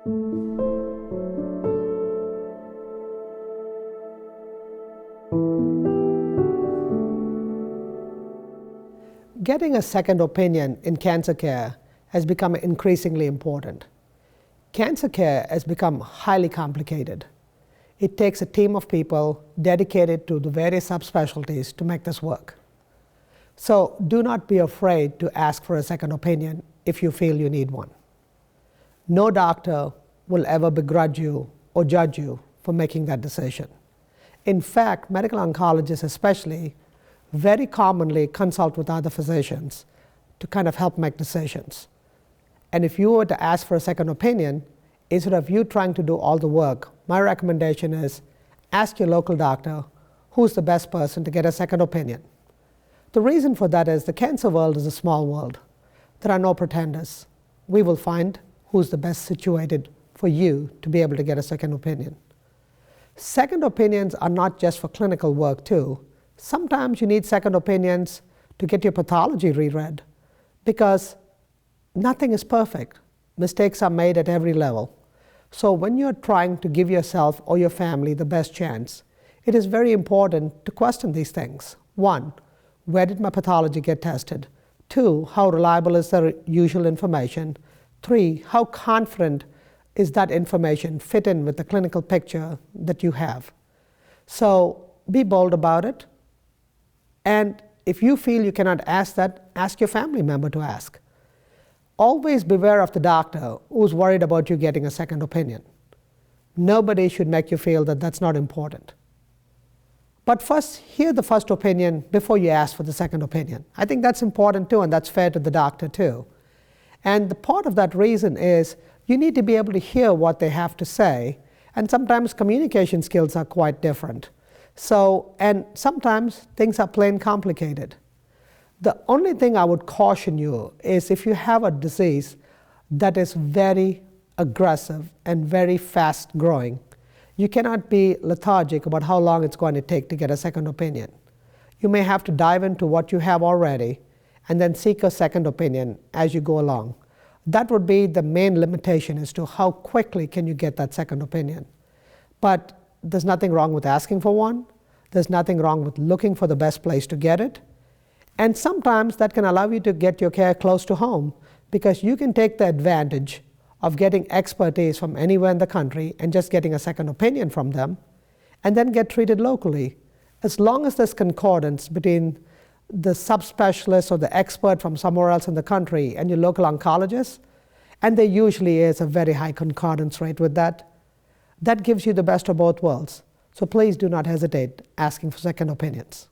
Getting a second opinion in cancer care has become increasingly important. Cancer care has become highly complicated. It takes a team of people dedicated to the various subspecialties to make this work. So do not be afraid to ask for a second opinion if you feel you need one. No doctor will ever begrudge you or judge you for making that decision. In fact, medical oncologists especially very commonly consult with other physicians to kind of help make decisions. And if you were to ask for a second opinion, instead of you trying to do all the work, my recommendation is ask your local doctor who's the best person to get a second opinion. The reason for that is the cancer world is a small world. There are no pretenders. We will find who's the best situated for you to be able to get a second opinion. Second opinions are not just for clinical work too. Sometimes you need second opinions to get your pathology reread because nothing is perfect. Mistakes are made at every level. So when you're trying to give yourself or your family the best chance, it is very important to question these things. 1, where did my pathology get tested? 2, how reliable is the usual information? 3, how confident is that information fit in with the clinical picture that you have? So be bold about it. And if you feel you cannot ask that, ask your family member to ask. Always beware of the doctor who's worried about you getting a second opinion. Nobody should make you feel that that's not important. But first, hear the first opinion before you ask for the second opinion. I think that's important too, and that's fair to the doctor too. And the part of that reason is you need to be able to hear what they have to say, and sometimes communication skills are quite different. And sometimes things are plain complicated. The only thing I would caution you is if you have a disease that is very aggressive and very fast growing, you cannot be lethargic about how long it's going to take to get a second opinion. You may have to dive into what you have already and then seek a second opinion as you go along. That would be the main limitation as to how quickly can you get that second opinion. But there's nothing wrong with asking for one. There's nothing wrong with looking for the best place to get it. And sometimes that can allow you to get your care close to home because you can take the advantage of getting expertise from anywhere in the country and just getting a second opinion from them and then get treated locally. As long as there's concordance between the subspecialist or the expert from somewhere else in the country and your local oncologist, and there usually is a very high concordance rate with that, that gives you the best of both worlds. So please do not hesitate asking for second opinions.